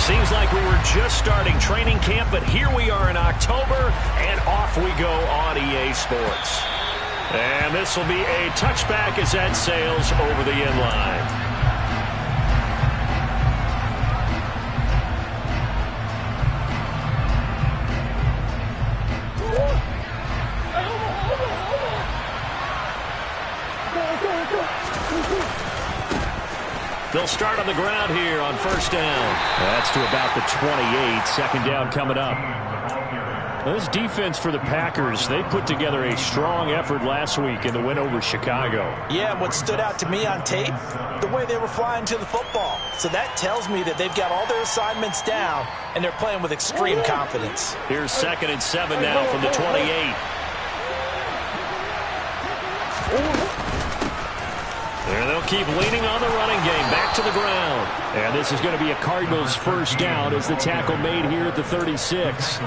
Seems like we were just starting training camp, but here we are in October, and off we go on EA Sports. And this will be a touchback as that sails over the end line. They'll start on the ground here on first down. That's to about the 28. Second down coming up. This defense for the Packers, they put together a strong effort last week in the win over Chicago. Yeah, and what stood out to me on tape, the way they were flying to the football. So that tells me that they've got all their assignments down, and they're playing with extreme confidence. Here's 2nd and 7 now from the 28. And they'll keep leaning on the running game. Back to the ground. And this is going to be a Cardinals first down as the tackle made here at the 36.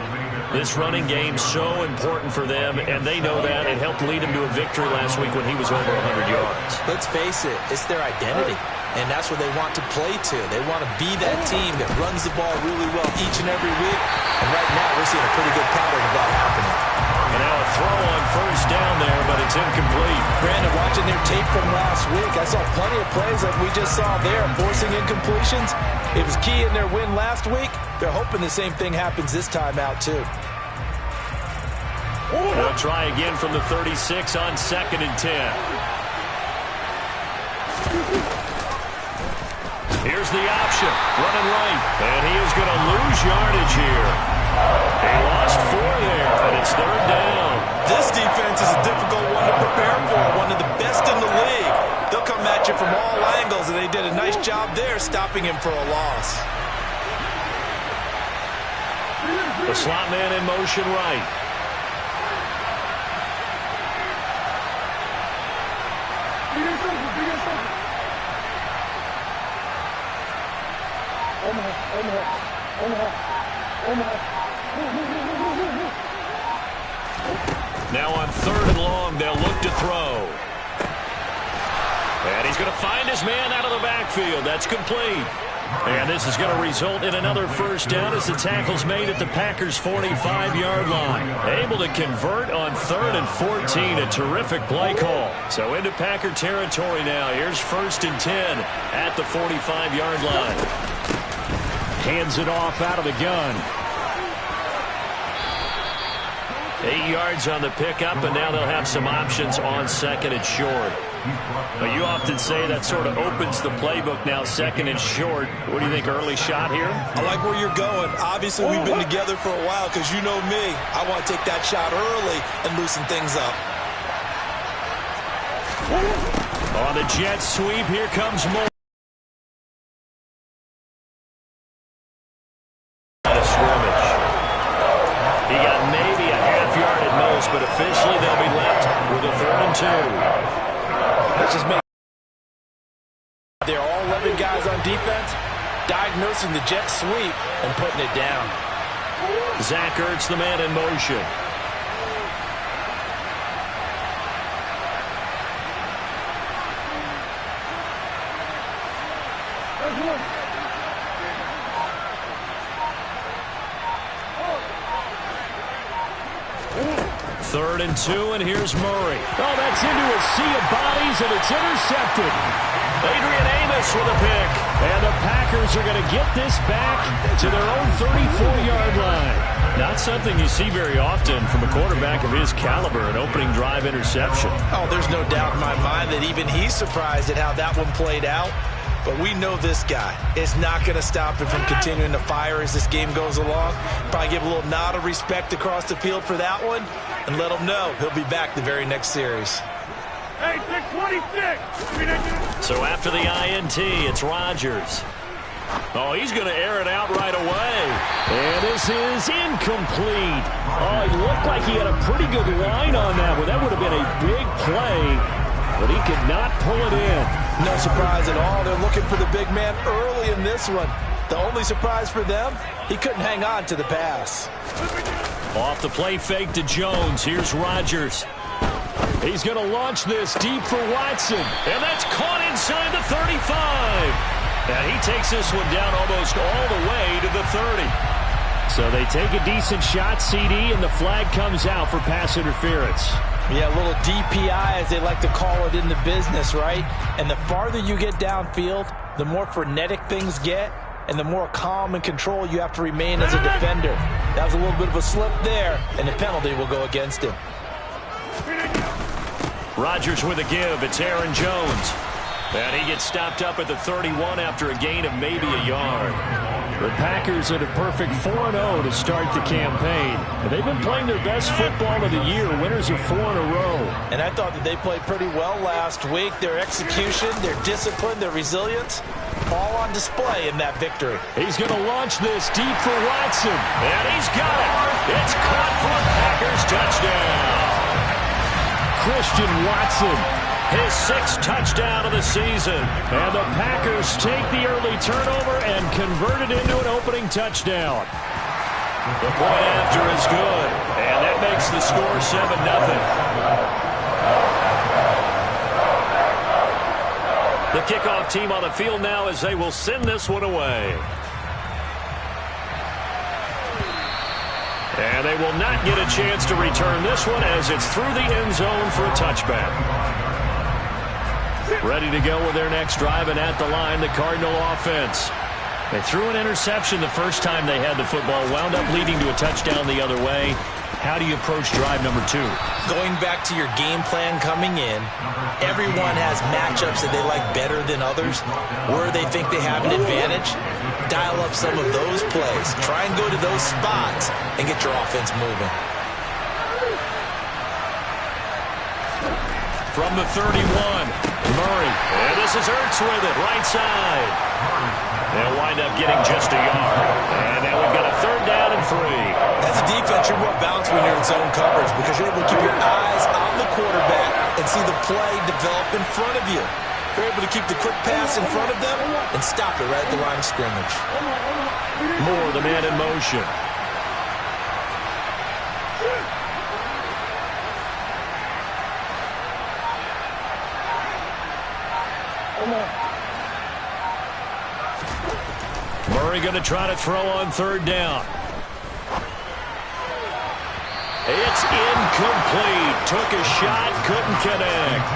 This running game so important for them, and they know that. It helped lead him to a victory last week when he was over 100 yards. Let's face it, it's their identity, and that's what they want to play to. They want to be that team that runs the ball really well each and every week, and right now we're seeing a pretty good pattern of that happening. And now a throw on first down there, but it's incomplete. Brandon, watching their tape from last week, I saw plenty of plays like we just saw there, forcing incompletions. It was key in their win last week. They're hoping the same thing happens this time out, too. They'll try again from the 36 on 2nd and 10. Here's the option, running right, and he is going to lose yardage here. He lost 4 there, and it's 3rd down. This defense is a difficult one to prepare for, one of the best in the league. They'll come at you from all angles, and they did a nice job there stopping him for a loss. The slot man in motion right. Now on 3rd and long, they'll look to throw. And he's going to find his man out of the backfield. That's complete. And this is going to result in another first down as the tackle's made at the Packers' 45-yard line. Able to convert on 3rd and 14. A terrific play call. So into Packer territory now. Here's 1st and 10 at the 45-yard line. Hands it off out of the gun. 8 yards on the pickup, and now they'll have some options on 2nd and short. But you often say that sort of opens the playbook now, 2nd and short. What do you think, early shot here? I like where you're going. Obviously, we've been together for a while because you know me. I want to take that shot early and loosen things up. On the jet sweep, here comes more. But officially they'll be left with a 3rd and 2. Let's just make they're all 11 guys on defense, diagnosing the jet sweep and putting it down. Zach Ertz, the man in motion. Third and 2, and here's Murray. Oh, that's into a sea of bodies, and it's intercepted. Adrian Amos with a pick. And the Packers are going to get this back to their own 34-yard line. Not something you see very often from a quarterback of his caliber, an opening drive interception. Oh, there's no doubt in my mind that even he's surprised at how that one played out. But we know this guy is not going to stop him from continuing to fire as this game goes along. Probably give a little nod of respect across the field for that one and let him know he'll be back the very next series. Hey, 626. So after the INT, it's Rodgers. Oh, he's going to air it out right away. And this is incomplete. Oh, he looked like he had a pretty good line on that one. That would have been a big play, but he could not pull it in. No surprise at all. They're looking for the big man early in this one. The only surprise for them, he couldn't hang on to the pass. Off the play fake to Jones. Here's Rodgers. He's going to launch this deep for Watson. And that's caught inside the 35. And he takes this one down almost all the way to the 30. So they take a decent shot, CD, and the flag comes out for pass interference. Yeah, a little DPI, as they like to call it in the business, right? And the farther you get downfield, the more frenetic things get, and the more calm and control you have to remain as a defender. That was a little bit of a slip there, and the penalty will go against him. Rodgers with a give. It's Aaron Jones. And he gets stopped up at the 31 after a gain of maybe a yard. The Packers at a perfect 4-0 to start the campaign. And they've been playing their best football of the year, winners of 4 in a row. And I thought that they played pretty well last week. Their execution, their discipline, their resilience, all on display in that victory. He's going to launch this deep for Watson. And he's got it. It's caught for a Packers touchdown. Christian Watson, his 6th touchdown of the season. And the Packers take the early turnover and convert it into an opening touchdown. The point after is good. And that makes the score 7-0. The kickoff team on the field now as they will send this one away. And they will not get a chance to return this one as it's through the end zone for a touchback. Ready to go with their next drive, and at the line, the Cardinal offense. They threw an interception the first time they had the football, wound up leading to a touchdown the other way. How do you approach drive number 2? Going back to your game plan coming in, everyone has matchups that they like better than others, where they think they have an advantage. Dial up some of those plays. Try and go to those spots and get your offense moving. From the 31, Murray. And this is Ertz with it, right side. They'll wind up getting just a yard. And now we've got a 3rd down and 3. As a defense, you're more balanced when you're in zone coverage because you're able to keep your eyes on the quarterback and see the play develop in front of you. You're able to keep the quick pass in front of them and stop it right at the line of scrimmage. Moore, the man in motion. Murray going to try to throw on 3rd down. It's incomplete. Took a shot, couldn't connect.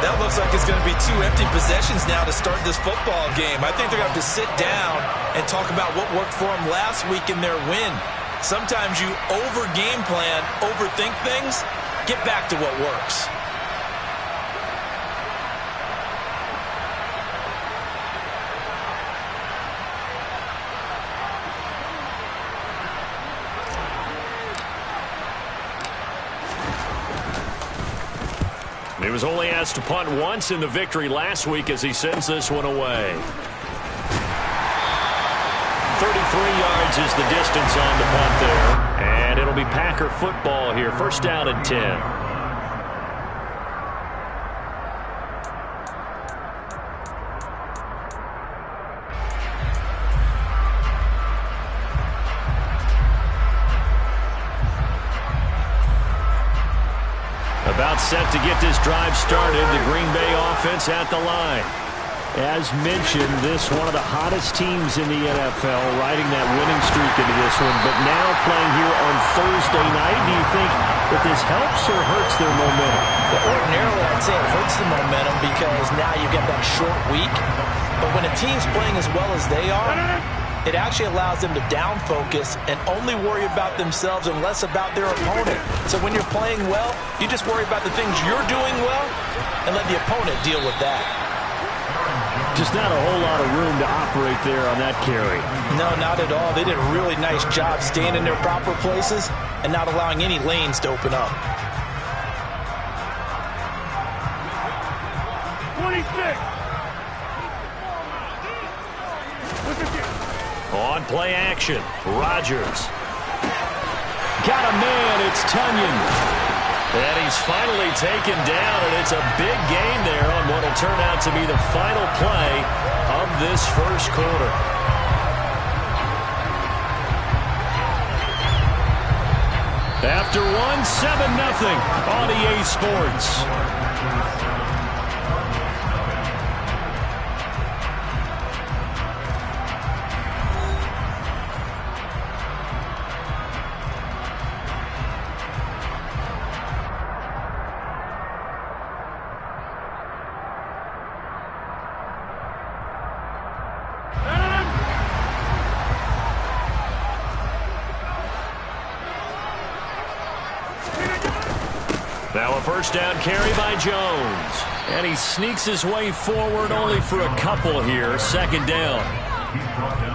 That looks like it's going to be 2 empty possessions now to start this football game. I think they're going to have to sit down and talk about what worked for them last week in their win. Sometimes you over-game plan, overthink things, get back to what works. He was only asked to punt once in the victory last week as he sends this one away. 33 yards is the distance on the punt there. And it'll be Packer football here. 1st down and 10. About set to get this drive started. The Green Bay offense at the line. As mentioned, this one of the hottest teams in the NFL, riding that winning streak into this one, but now playing here on Thursday night. Do you think that this helps or hurts their momentum? Well, ordinarily, I'd say it hurts the momentum because now you get that short week. But when a team's playing as well as they are, it actually allows them to down focus and only worry about themselves and less about their opponent. So when you're playing well, you just worry about the things you're doing well and let the opponent deal with that. Just not a whole lot of room to operate there on that carry. No, not at all. They did a really nice job staying in their proper places and not allowing any lanes to open up. 26. On play action, Rodgers. Got a man, it's Tunyon. And he's finally taken down, and it's a big gain there on what will turn out to be the final play of this first quarter. After one, 7-0 on EA Sports. So a first down carry by Jones. And he sneaks his way forward only for a couple here. Second down.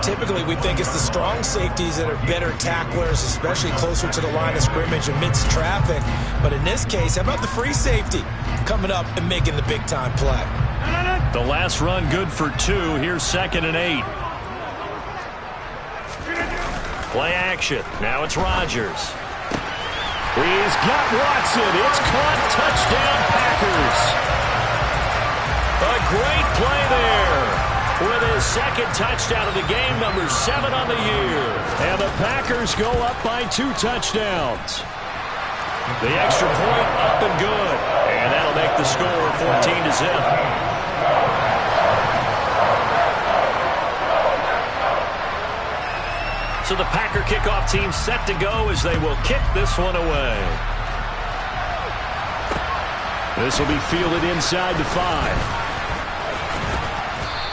Typically, we think it's the strong safeties that are better tacklers, especially closer to the line of scrimmage amidst traffic. But in this case, how about the free safety coming up and making the big-time play? The last run good for 2. Here's 2nd and 8. Play action. Now it's Rodgers. He's got Watson. It's caught. Touchdown, Packers. A great play there. With his second touchdown of the game, number 7 on the year. And the Packers go up by 2 touchdowns. The extra point up and good. And that'll make the score 14-0. So the Packer kickoff team set to go as they will kick this one away. This will be fielded inside the 5.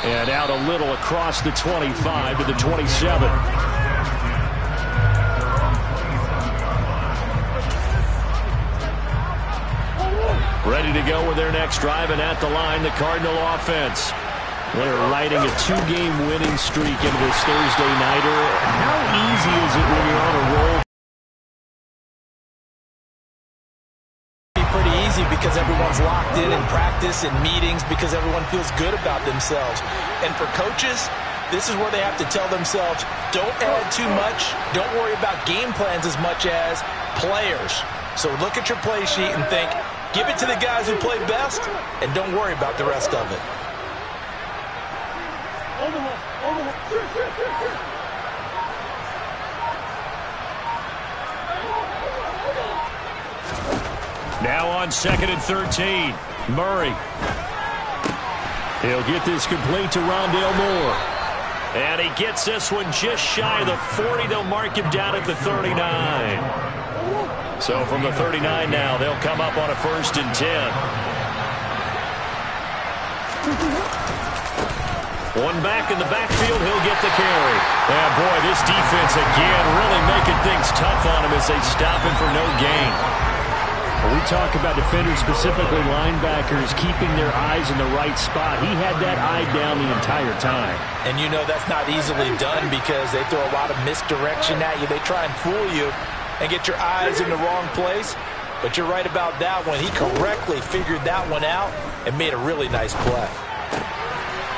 And out a little across the 25 to the 27. Ready to go with their next drive, and at the line, the Cardinal offense. They're riding a 2-game winning streak into this Thursday nighter. How easy is it when you're on a roll? Pretty easy because everyone's locked in practice and meetings because everyone feels good about themselves. And for coaches, this is where they have to tell themselves, don't add too much. Don't worry about game plans as much as players. So look at your play sheet and think, give it to the guys who play best, and don't worry about the rest of it. Now on 2nd and 13, Murray. He'll get this complete to Rondale Moore. And he gets this one just shy of the 40. They'll mark him down at the 39. So from the 39 now, they'll come up on a 1st and 10. One back in the backfield, he'll get the carry. And boy, this defense again really making things tough on him as they stop him for no gain. When we talk about defenders, specifically linebackers, keeping their eyes in the right spot, he had that eye down the entire time. And you know that's not easily done because they throw a lot of misdirection at you. They try and fool you and get your eyes in the wrong place. But you're right about that one. He correctly figured that one out and made a really nice play.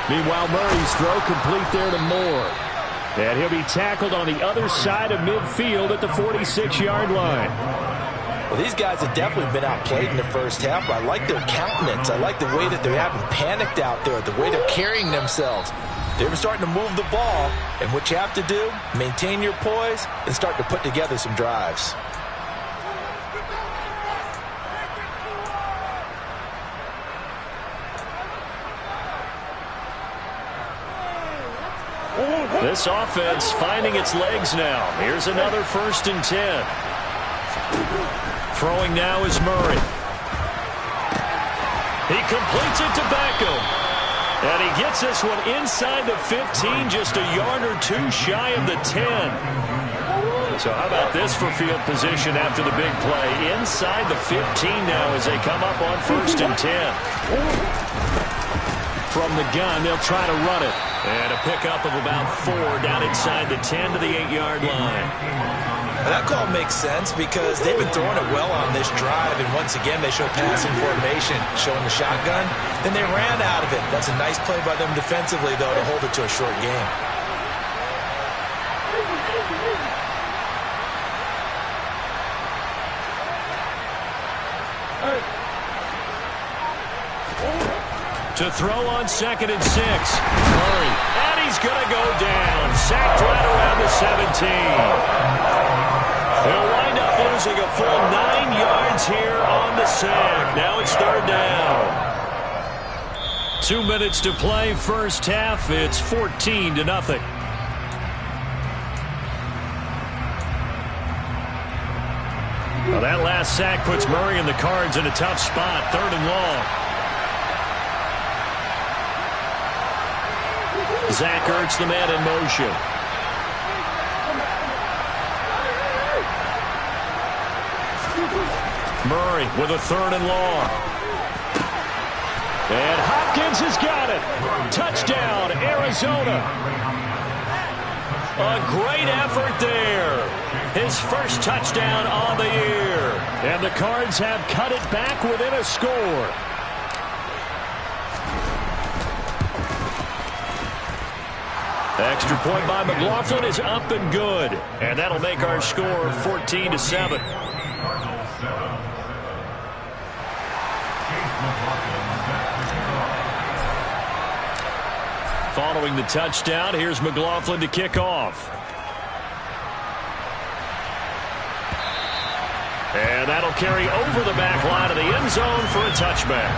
Meanwhile, Murray's throw complete there to Moore. And he'll be tackled on the other side of midfield at the 46-yard line. Well, these guys have definitely been outplayed in the first half, but I like their countenance. I like the way that they haven't panicked out there, the way they're carrying themselves. They're starting to move the ball, and what you have to do, maintain your poise and start to put together some drives. This offense finding its legs now. Here's another 1st and 10. Throwing now is Murray. He completes it to Beckham. And he gets this one inside the 15, just a yard or 2 shy of the 10. So how about this for field position after the big play? Inside the 15 now as they come up on 1st and 10. From the gun, they'll try to run it. And a pickup of about 4 down inside the 10 to the 8-yard line. That call makes sense because they've been throwing it well on this drive, and once again they show passing formation, showing the shotgun. Then they ran out of it. That's a nice play by them defensively, though, to hold it to a short game. To throw on 2nd and 6. Murray. And he's going to go down. Sacked right around the 17. He'll wind up losing a full 9 yards here on the sack. Now it's 3rd down. 2 minutes to play first half. It's 14-0. Well, that last sack puts Murray and the Cards in a tough spot. 3rd and long. Zach Ertz, the man in motion. Murray with a 3rd and long. And Hopkins has got it. Touchdown, Arizona. A great effort there. His first touchdown on the year. And the Cards have cut it back within a score. Extra point by McLaughlin is up and good. And that'll make our score 14-7. Following the touchdown, here's McLaughlin to kick off. And that'll carry over the back line of the end zone for a touchback.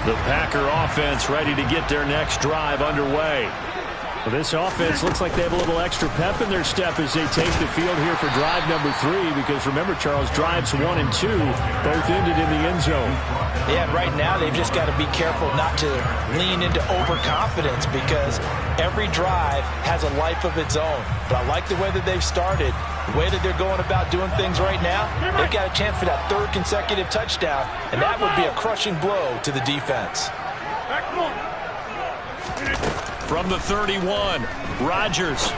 The Packer offense ready to get their next drive underway. Well, this offense looks like they have a little extra pep in their step as they take the field here for drive number 3, because remember, Charles, drives 1 and 2 both ended in the end zone. Yeah, right now they've just got to be careful not to lean into overconfidence, because every drive has a life of its own. But I like the way that they've started, the way that they're going about doing things right now. They've got a chance for that 3rd consecutive touchdown, and that would be a crushing blow to the defense. From the 31, Rodgers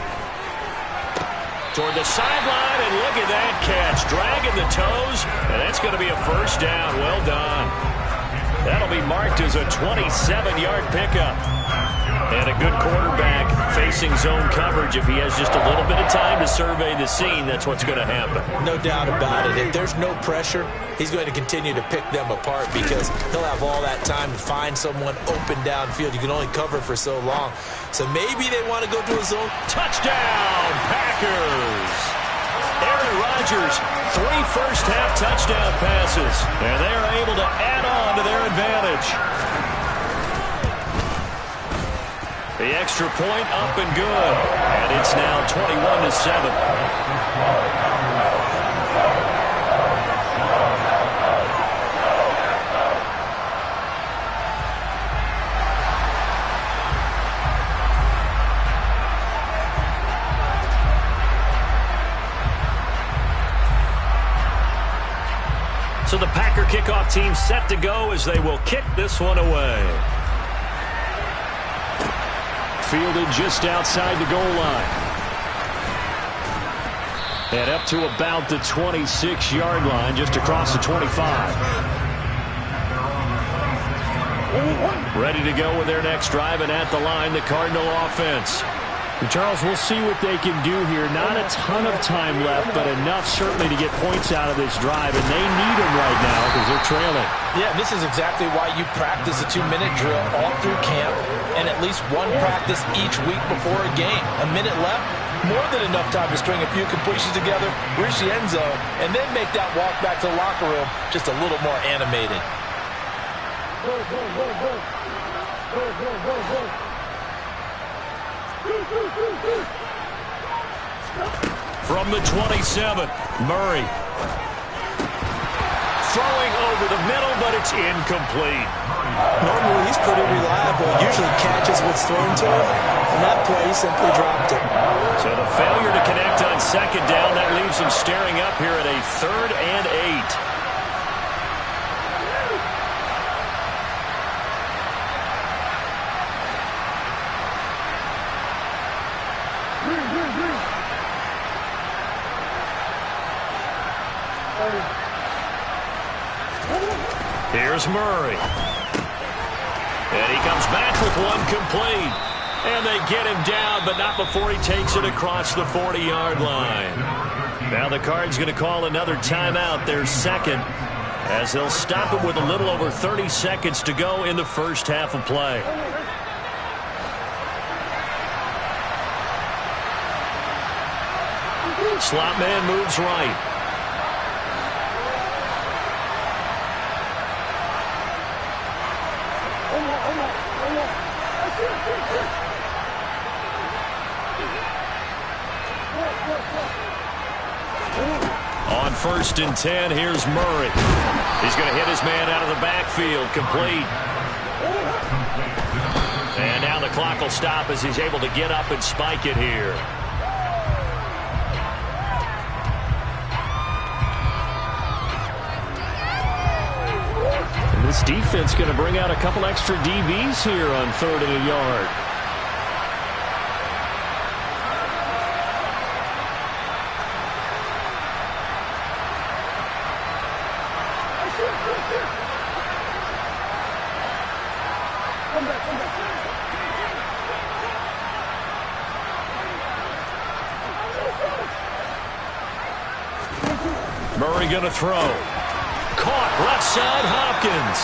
toward the sideline, and look at that catch, dragging the toes, and that's going to be a first down. Well done. That'll be marked as a 27-yard pickup. And a good quarterback facing zone coverage. If he has just a little bit of time to survey the scene, that's what's going to happen. No doubt about it. If there's no pressure, he's going to continue to pick them apart, because he'll have all that time to find someone open downfield. You can only cover for so long. So maybe they want to go to a zone. Touchdown, Packers! Aaron Rodgers, 3 first-half touchdown passes, and they are able to add on to their advantage. The extra point up and good, and it's now 21-7. So the Packer kickoff team set to go as they will kick this one away. Fielded just outside the goal line. And up to about the 26-yard line, just across the 25. Ready to go with their next drive, and at the line, the Cardinal offense. And Charles, we'll see what they can do here. Not a ton of time left, but enough certainly to get points out of this drive, and they need them right now because they're trailing. Yeah, this is exactly why you practice a 2-minute drill all through camp, and at least one practice each week before a game. A minute left, more than enough time to string a few completions together, reach the end zone, and then make that walk back to the locker room just a little more animated. Go, go, go, go. Go, go, go, go. From the 27, Murray. Throwing over the middle, but it's incomplete. Normally, he's pretty reliable. Usually catches what's thrown to him. On that play, he simply dropped it. So the failure to connect on 2nd down, that leaves him staring up here at a 3rd and 8. Here's Murray. And he comes back with one complete. And they get him down, but not before he takes it across the 40-yard line. Now the Cards going to call another timeout, their second, as they'll stop him with a little over 30 seconds to go in the first half of play. Slot man moves right. On 1st and 10, here's Murray. He's going to hit his man out of the backfield, complete. And now the clock will stop as he's able to get up and spike it here. And this defense going to bring out a couple extra DBs here on 3rd and a yard. Murray going to throw. Caught left side, Hopkins.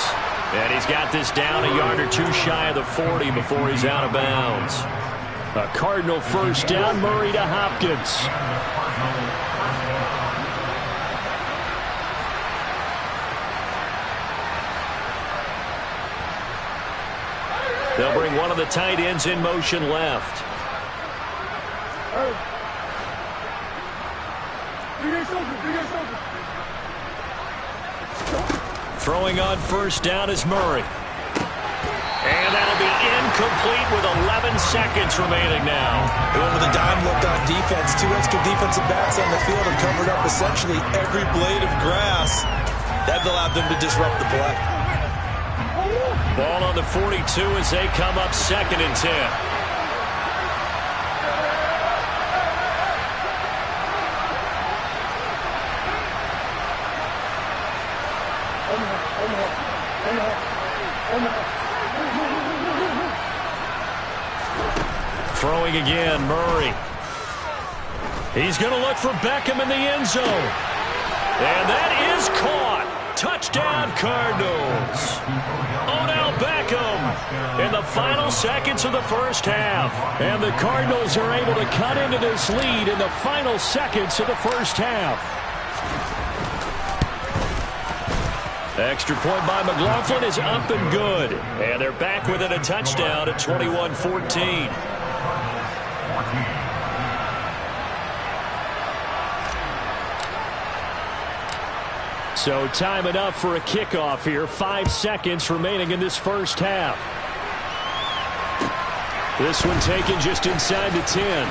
And he's got this down a yard or two shy of the 40 before he's out of bounds. A Cardinal first down, Murray to Hopkins. They'll bring one of the tight ends in motion left. Throwing on first down is Murray. And that'll be incomplete with 11 seconds remaining now. Going with a dime look on defense. 2 extra defensive backs on the field have covered up essentially every blade of grass. That allowed them to disrupt the play. Ball on the 42 as they come up 2nd and 10. Throwing again, Murray. He's going to look for Beckham in the end zone. And that is caught. Touchdown, Cardinals. Odell Beckham in the final seconds of the first half. And the Cardinals are able to cut into this lead in the final seconds of the first half. Extra point by McLaughlin is up and good. And they're back within a touchdown at 21-14. So time enough for a kickoff here. 5 seconds remaining in this first half. This one taken just inside the 10.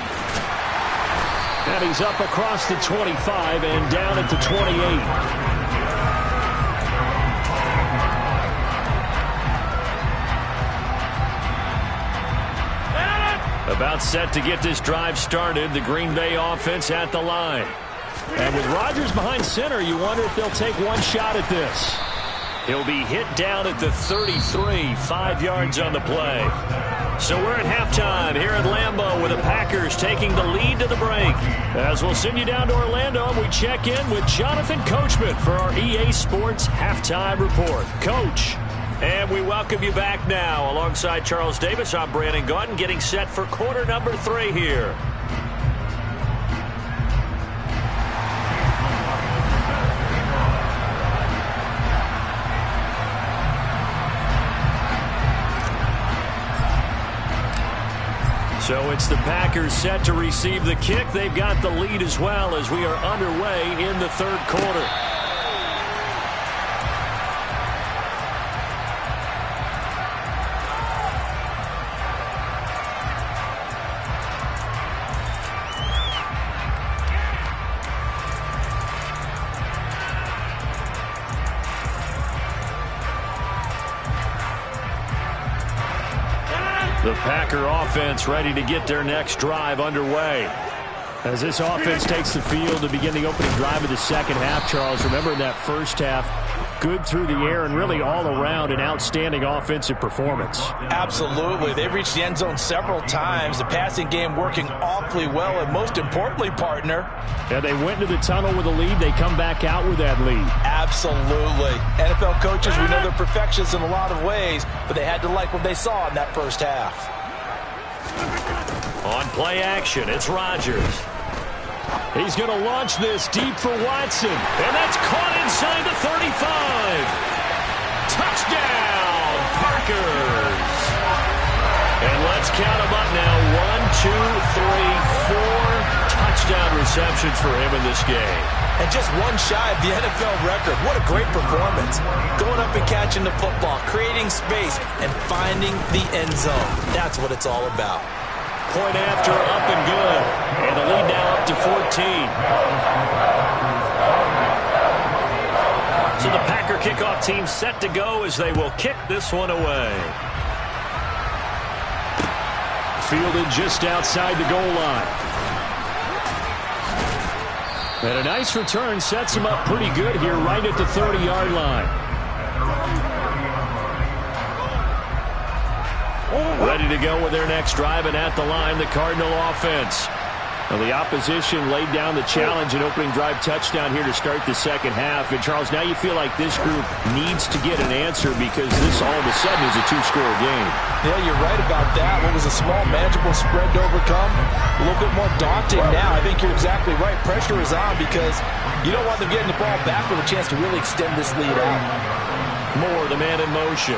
And he's up across the 25 and down at the 28. About set to get this drive started. The Green Bay offense at the line. And with Rodgers behind center, you wonder if they'll take one shot at this. He'll be hit down at the 33, 5 yards on the play. So we're at halftime here at Lambeau with the Packers taking the lead to the break. As we'll send you down to Orlando, we check in with Jonathan Coachman for our EA Sports Halftime Report. Coach. And we welcome you back now. Alongside Charles Davis, I'm Brandon Gaudin, getting set for quarter number 3 here. So it's the Packers set to receive the kick. They've got the lead as well as we are underway in the 3rd quarter. The Packer offense ready to get their next drive underway. As this offense takes the field to begin the opening drive of the second half, Charles, remember in that first half, good through the air and really all around an outstanding offensive performance. Absolutely. They've reached the end zone several times. The passing game working awfully well, and most importantly, partner. Yeah, they went into the tunnel with a lead. They come back out with that lead. Absolutely. NFL coaches, we know they're perfectionists in a lot of ways, but they had to like what they saw in that first half. On play action, it's Rodgers. He's going to launch this deep for Watson. And that's caught inside the 35. Touchdown, Packers. And let's count them up now. 1, 2, 3, 4 touchdown receptions for him in this game. And just one shy of the NFL record. What a great performance. Going up and catching the football, creating space, and finding the end zone. That's what it's all about. Point after, up and good. And the lead now up to 14. So the Packer kickoff team set to go as they will kick this one away. Fielded just outside the goal line. And a nice return sets him up pretty good here right at the 30-yard line. Ready to go with their next drive, and at the line, the Cardinal offense. Well, the opposition laid down the challenge and opening drive touchdown here to start the second half. And, Charles, now you feel like this group needs to get an answer because this all of a sudden is a two-score game. Yeah, you're right about that. What was a small, manageable spread to overcome, a little bit more daunting now. I think you're exactly right. Pressure is on because you don't want them getting the ball back with a chance to really extend this lead out. Moore, the man in motion.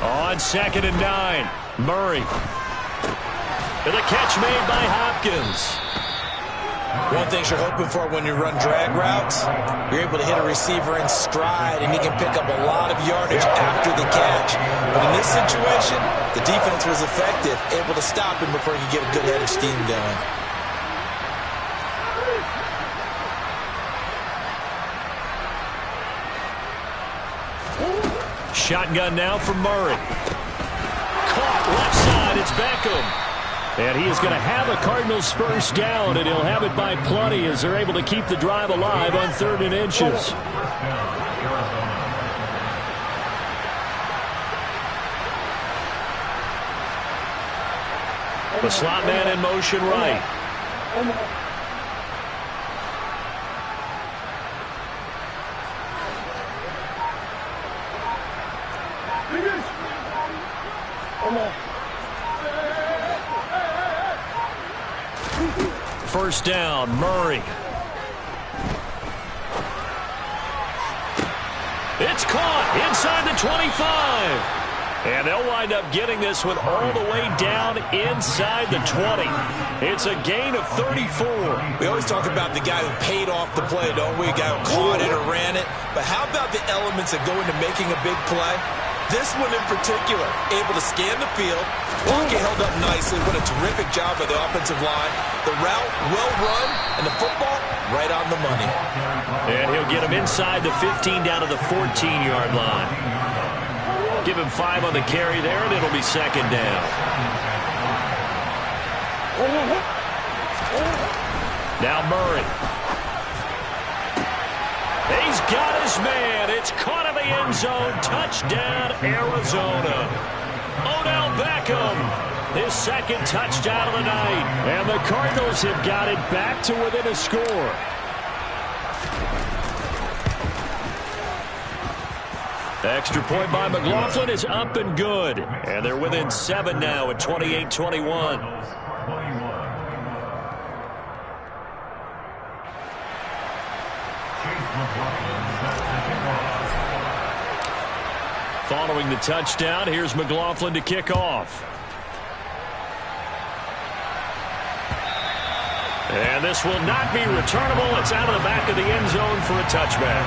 On 2nd and 9, Murray. And the catch made by Hopkins. One thing you're hoping for when you run drag routes, you're able to hit a receiver in stride, and he can pick up a lot of yardage after the catch. But in this situation, the defense was effective, able to stop him before he could get a good head of steam going. Shotgun now for Murray. Caught left side. It's Beckham. And he is going to have a Cardinals first down, and he'll have it by plenty as they're able to keep the drive alive on 3rd and inches. The slot man in motion right. First down, Murray. It's caught inside the 25. And they'll wind up getting this one all the way down inside the 20. It's a gain of 34. We always talk about the guy who paid off the play, don't we? A guy who caught it or ran it. But how about the elements that go into making a big play? This one in particular, able to scan the field, pocket held up nicely. What a terrific job by the offensive line. The route, well run, and the football, right on the money. And he'll get him inside the 15 down to the 14-yard line. Give him 5 on the carry there, and it'll be 2nd down. Now Murray. He's got his man. It's caught in the end zone. Touchdown, Arizona. Odell Beckham, his 2nd touchdown of the night. And the Cardinals have got it back to within a score. The extra point by McLaughlin is up and good. And they're within 7 now at 28-21. Following the touchdown, here's McLaughlin to kick off. And this will not be returnable. It's out of the back of the end zone for a touchback.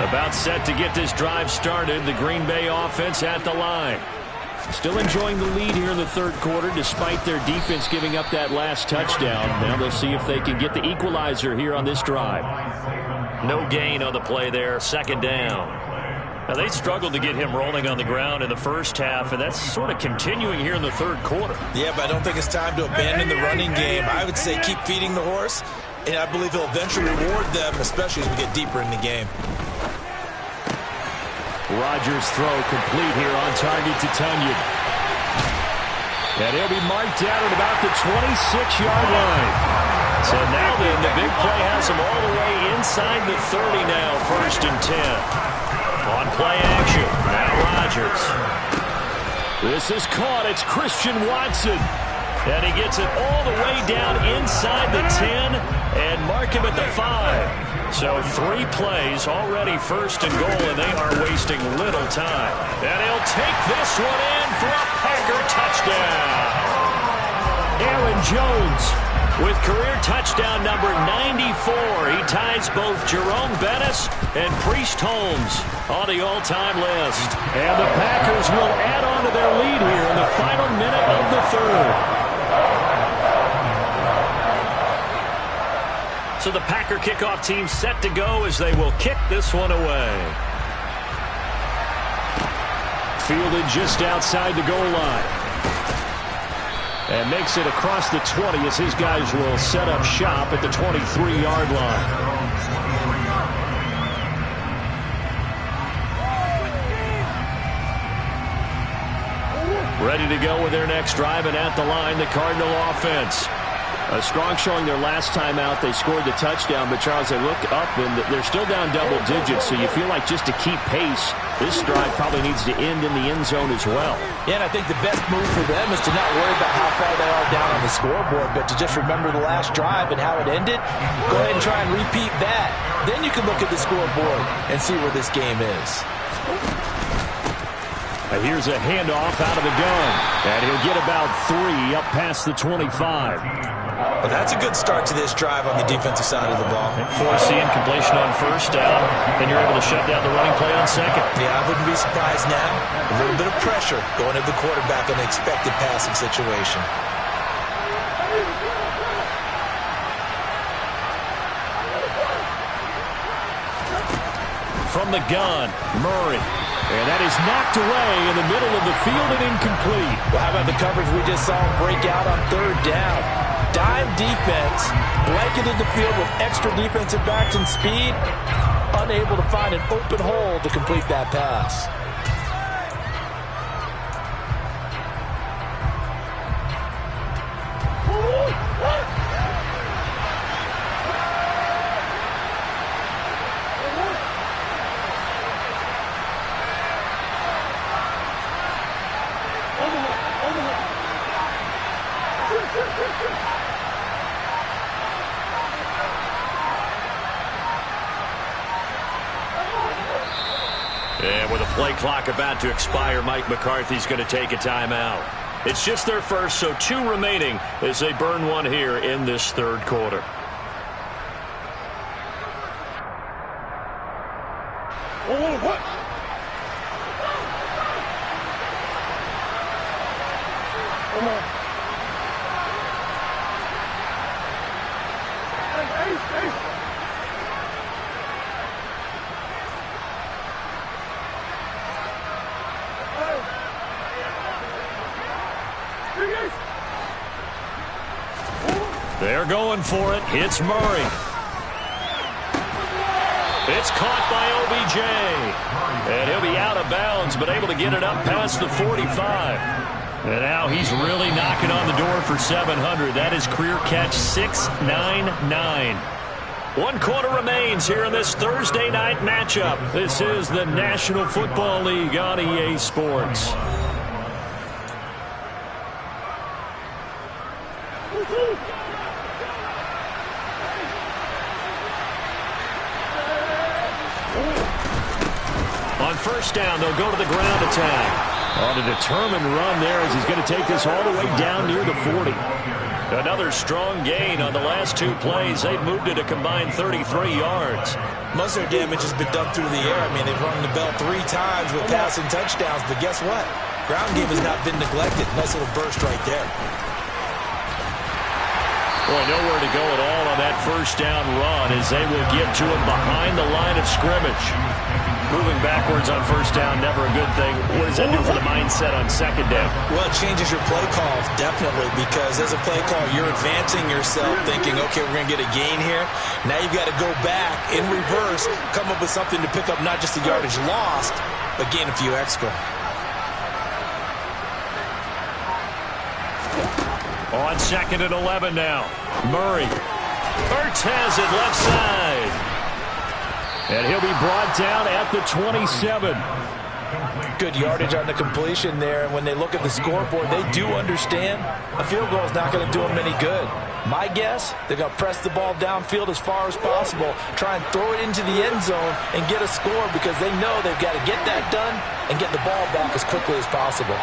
About set to get this drive started. The Green Bay offense at the line. Still enjoying the lead here in the 3rd quarter despite their defense giving up that last touchdown. Now they'll see if they can get the equalizer here on this drive. No gain on the play there. 2nd down. Now they struggled to get him rolling on the ground in the first half, and that's sort of continuing here in the 3rd quarter. Yeah, but I don't think it's time to abandon the running game. I would say keep feeding the horse, and I believe he'll eventually reward them, especially as we get deeper in the game. Rodgers' throw complete here on target to Tunyon. And he'll be marked down at about the 26-yard line. So now then, the big play has him all the way inside the 30 now, 1st and 10. On play action, now Rodgers. This is caught. It's Christian Watson. And he gets it all the way down inside the 10 and mark him at the 5. So 3 plays, already first and goal, and they are wasting little time. And he'll take this one in for a Packer touchdown. Aaron Jones with career touchdown number 94. He ties both Jerome Bettis and Priest Holmes on the all-time list. And the Packers will add on to their lead here in the final minute of the third. So the Packer kickoff team set to go as they will kick this one away. Fielded just outside the goal line. And makes it across the 20 as his guys will set up shop at the 23-yard line. Ready to go with their next drive, and at the line, the Cardinal offense. A strong showing their last time out. They scored the touchdown, but Charles, they look up and they're still down double digits, so you feel like just to keep pace, this drive probably needs to end in the end zone as well. Yeah, and I think the best move for them is to not worry about how far they are down on the scoreboard, but to just remember the last drive and how it ended. Go ahead and try and repeat that. Then you can look at the scoreboard and see where this game is. And here's a handoff out of the gun, and he'll get about 3 up past the 25. Well, that's a good start to this drive on the defensive side of the ball. Forcing completion on first down, and you're able to shut down the running play on second. Yeah, I wouldn't be surprised now. A little bit of pressure going at the quarterback in the expected passing situation. From the gun, Murray. And that is knocked away in the middle of the field and incomplete. Well, how about the coverage we just saw break out on third down? Dime defense, blanketed the field with extra defensive backs and speed, unable to find an open hole to complete that pass. And with a play clock about to expire, Mike McCarthy's going to take a timeout. It's just their first, so 2 remaining as they burn one here in this third quarter. Oh, what? Come on. Hey. They're going for it. It's Murray. It's caught by OBJ. And he'll be out of bounds, but able to get it up past the 45. And now he's really knocking on the door for 700. That is career catch 699. 1 quarter remains here in this Thursday night matchup. This is the National Football League on EA Sports. On first down, they'll go to the ground attack. On a determined run there as he's going to take this all the way down near the 40. Another strong gain on the last 2 plays. They've moved it a combined 33 yards. Most of their damage has been done through the air. I mean, they've rung the bell 3 times with passing touchdowns, but guess what? Ground game has not been neglected. Nice little burst right there. Boy, nowhere to go at all on that first down run as they will get to him behind the line of scrimmage. Moving backwards on first down, never a good thing. What does that do for the mindset on second down? Well, it changes your play calls, definitely, because as a play call, you're advancing yourself, thinking, okay, we're going to get a gain here. Now you've got to go back in reverse, come up with something to pick up not just the yardage lost, but gain a few extra. On second and 11 now. Murray. Ertz has it left side. And he'll be brought down at the 27. Good yardage on the completion there. And when they look at the scoreboard, they do understand a field goal is not going to do them any good. My guess, they're going to press the ball downfield as far as possible, try and throw it into the end zone and get a score because they know they've got to get that done and get the ball back as quickly as possible.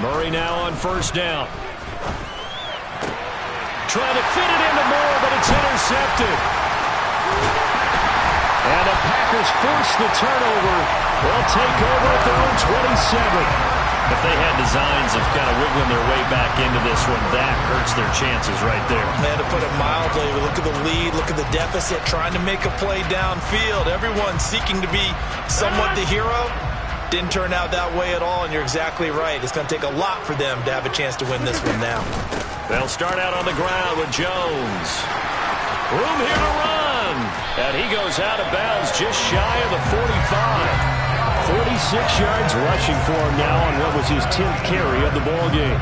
Murray now on first down. Trying to fit it into Moore, but it's intercepted. And the Packers force the turnover. They'll take over at their own 27. If they had designs of kind of wiggling their way back into this one, that hurts their chances right there. Man, to put it mildly, look at the lead, look at the deficit, trying to make a play downfield. Everyone seeking to be somewhat the hero. Didn't turn out that way at all, and you're exactly right. It's going to take a lot for them to have a chance to win this one now. They'll start out on the ground with Jones. Room here to run. And he goes out of bounds just shy of the 45. 46 yards rushing for him now on what was his 10th carry of the ball game.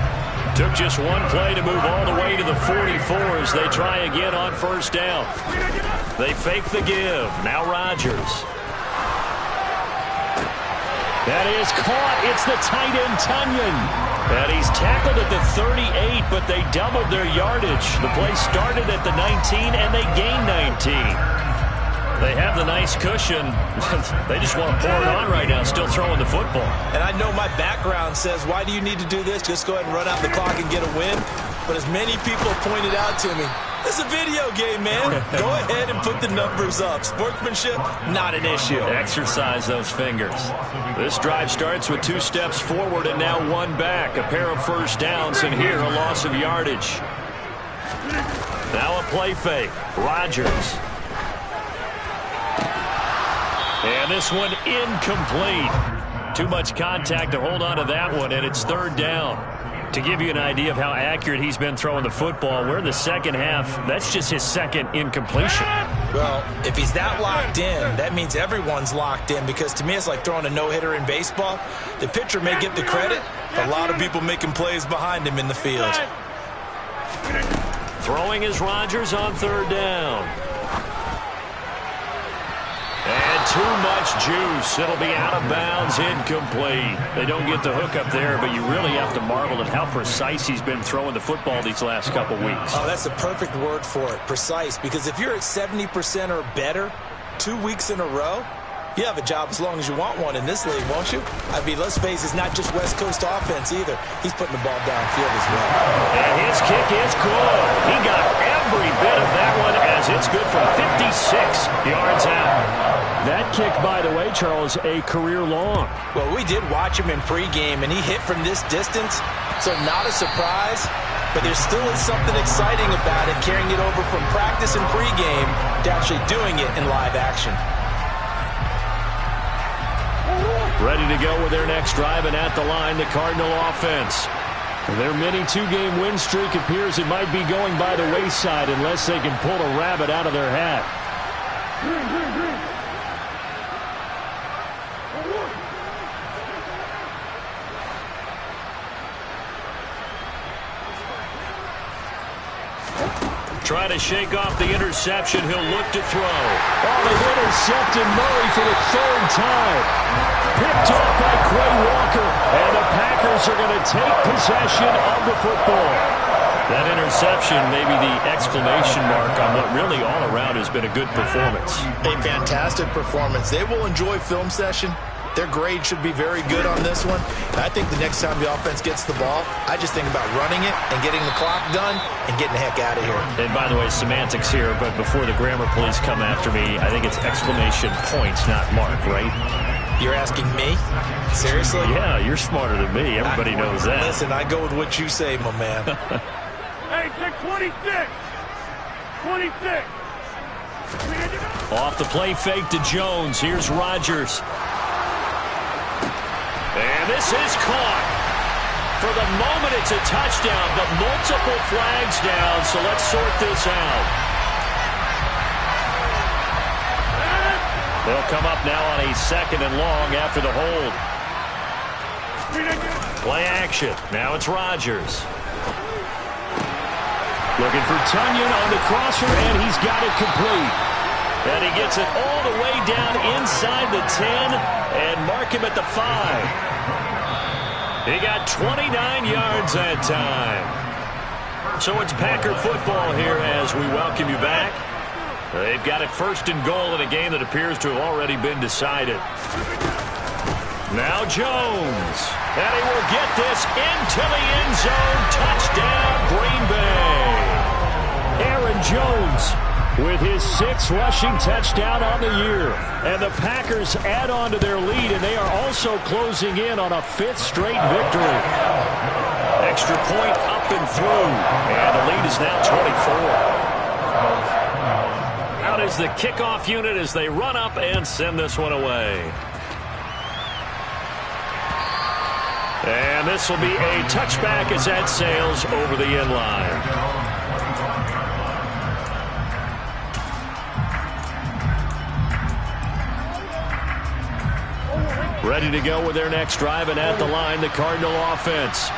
Took just one play to move all the way to the 44 as they try again on first down. They fake the give. Now Rodgers. That is caught. It's the tight end, Tunyon. And he's tackled at the 38, but they doubled their yardage. The play started at the 19, and they gained 19. They have the nice cushion. They just want to pour it on right now, still throwing the football. And I know my background says, why do you need to do this? Just go ahead and run out the clock and get a win. But as many people have pointed out to me, this is a video game, man. Go ahead and put the numbers up. Sportsmanship, not an issue. Exercise those fingers. This drive starts with 2 steps forward and now 1 back. A pair of first downs, and here a loss of yardage. Now a play fake. Rodgers. And this one incomplete. Too much contact to hold on to that one, and it's 3rd down. To give you an idea of how accurate he's been throwing the football, we're in the second half. That's just his 2nd incompletion. Well, if he's that locked in, that means everyone's locked in, because to me it's like throwing a no-hitter in baseball. The pitcher may get the credit, but a lot of people making plays behind him in the field. Throwing is Rodgers on 3rd down. And too much juice. It'll be out of bounds, incomplete. They don't get the hook up there, but you really have to marvel at how precise he's been throwing the football these last couple weeks. Oh, that's the perfect word for it, precise. Because if you're at 70% or better 2 weeks in a row, you have a job as long as you want one in this league, won't you? I mean, let's face it, it's not just West Coast offense either. He's putting the ball downfield as well. And his kick is good. He got every bit of that one as it's good from 56 yards out. That kick, by the way, Charles, a career long. Well, we did watch him in pregame, and he hit from this distance, so not a surprise. But there still is something exciting about it, carrying it over from practice and pregame to actually doing it in live action. Ready to go with their next drive, and at the line, the Cardinal offense. Their mini 2-game win streak appears it might be going by the wayside unless they can pull a rabbit out of their hat. Try to shake off the interception. He'll look to throw. Oh, they've intercepted Murray for the 3rd time. Picked off by Quay Walker. And the Packers are going to take possession of the football. That interception may be the exclamation mark on what really all around has been a good performance. A fantastic performance. They will enjoy film session. Their grade should be very good on this one. I think the next time the offense gets the ball, I just think about running it and getting the clock done and getting the heck out of here. And by the way, semantics here, but before the grammar police come after me, I think it's exclamation points, not mark, right? You're asking me? Seriously? Yeah, you're smarter than me. Everybody knows that. Listen, I go with what you say, my man. Hey, check 26. 26. Off the play fake to Jones. Here's Rodgers. And this is caught. For the moment, it's a touchdown, but multiple flags down, so let's sort this out. They'll come up now on a 2nd and long after the hold. Play action. Now it's Rodgers. Looking for Tunyon on the crosser, and he's got it complete. And he gets it all the way down inside the 10 and mark him at the 5. He got 29 yards that time. So it's Packer football here as we welcome you back. They've got it 1st and goal in a game that appears to have already been decided. Now Jones. And he will get this into the end zone. Touchdown, Green Bay. Aaron Jones with his 6th rushing touchdown on the year. And the Packers add on to their lead, and they are also closing in on a 5th straight victory. Extra point up and through. And the lead is now 24. Out is the kickoff unit as they run up and send this one away. And this will be a touchback as that sails over the end line. Ready to go with their next drive, and at the line, the Cardinal offense.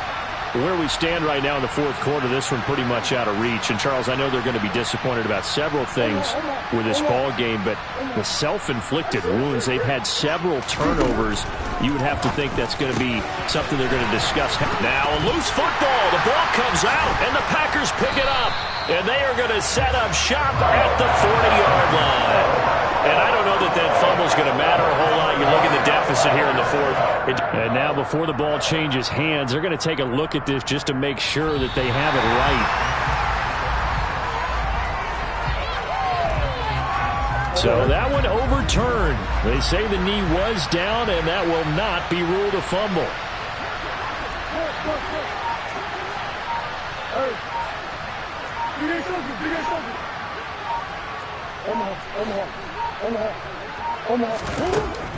Where we stand right now in the 4th quarter, this one pretty much out of reach. And, Charles, I know they're going to be disappointed about several things with this ball game, but the self-inflicted wounds, they've had several turnovers. You would have to think that's going to be something they're going to discuss. Now a loose football. The ball comes out, and the Packers pick it up. And they are going to set up shop at the 40-yard line. And I don't know that that fumble's going to matter a whole lot. You look at the deficit here in the 4th. And now before the ball changes hands, they're going to take a look at this just to make sure that they have it right. So that one overturned. They say the knee was down, and that will not be ruled a fumble.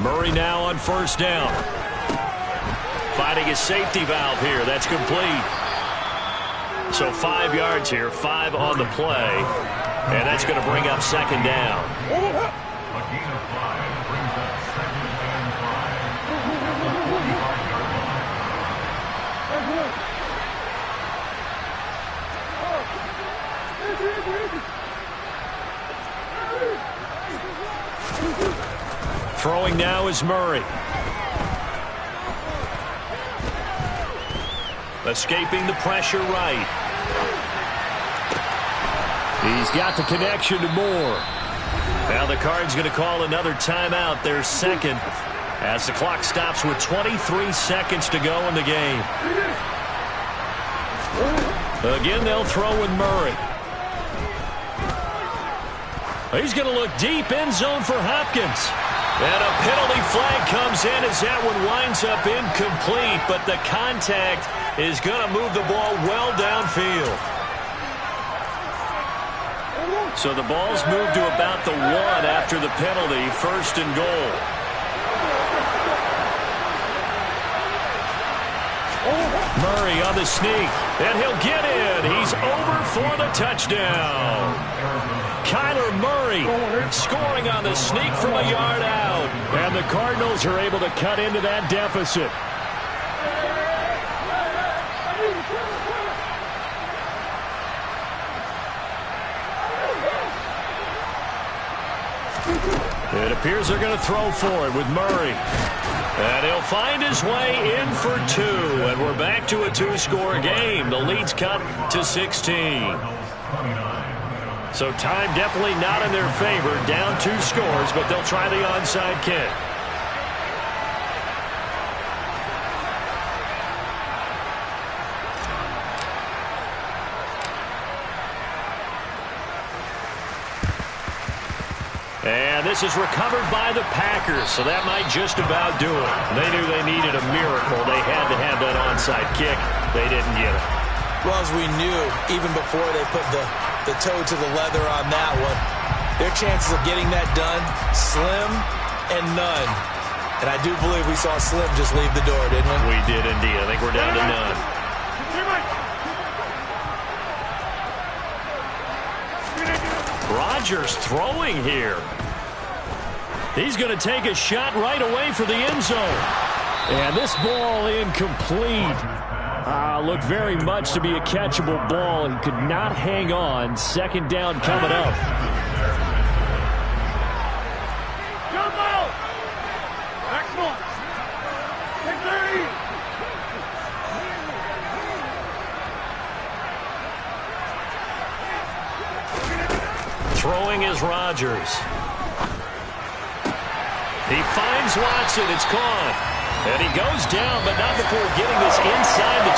Murray now on 1st down. Finding his safety valve here. That's complete. So 5 yards here, 5 on the play. And that's going to bring up 2nd down. Throwing now is Murray. Escaping the pressure right. He's got the connection to Moore. Now the Cards going to call another timeout, their 2nd, as the clock stops with 23 seconds to go in the game. Again, they'll throw with Murray. He's going to look deep, end zone for Hopkins. And a penalty flag comes in as that one winds up incomplete, but the contact is going to move the ball well downfield. So the ball's moved to about the 1 after the penalty, 1st and goal. Murray on the sneak, and he'll get in. He's over for the touchdown. Kyler Murray scoring on the sneak from a yard out. And the Cardinals are able to cut into that deficit. It appears they're going to throw for it with Murray. And he'll find his way in for 2. And we're back to a 2-score game. The lead's cut to 16. So time definitely not in their favor. Down 2 scores, but they'll try the onside kick. And this is recovered by the Packers, so that might just about do it. They knew they needed a miracle. They had to have that onside kick. They didn't get it. Well, as we knew, even before they put the toe to the leather on that one, their chances of getting that done, slim and none. And I do believe we saw Slim just leave the door, didn't we? We did indeed. I think we're down to none. Rodgers throwing here. He's going to take a shot right away for the end zone. And this ball incomplete. Looked very much to be a catchable ball. He could not hang on. Second down coming up. Jump out! Excellent! Throwing is Rodgers. He finds Watson. It's caught. And he goes down, but not before getting this inside the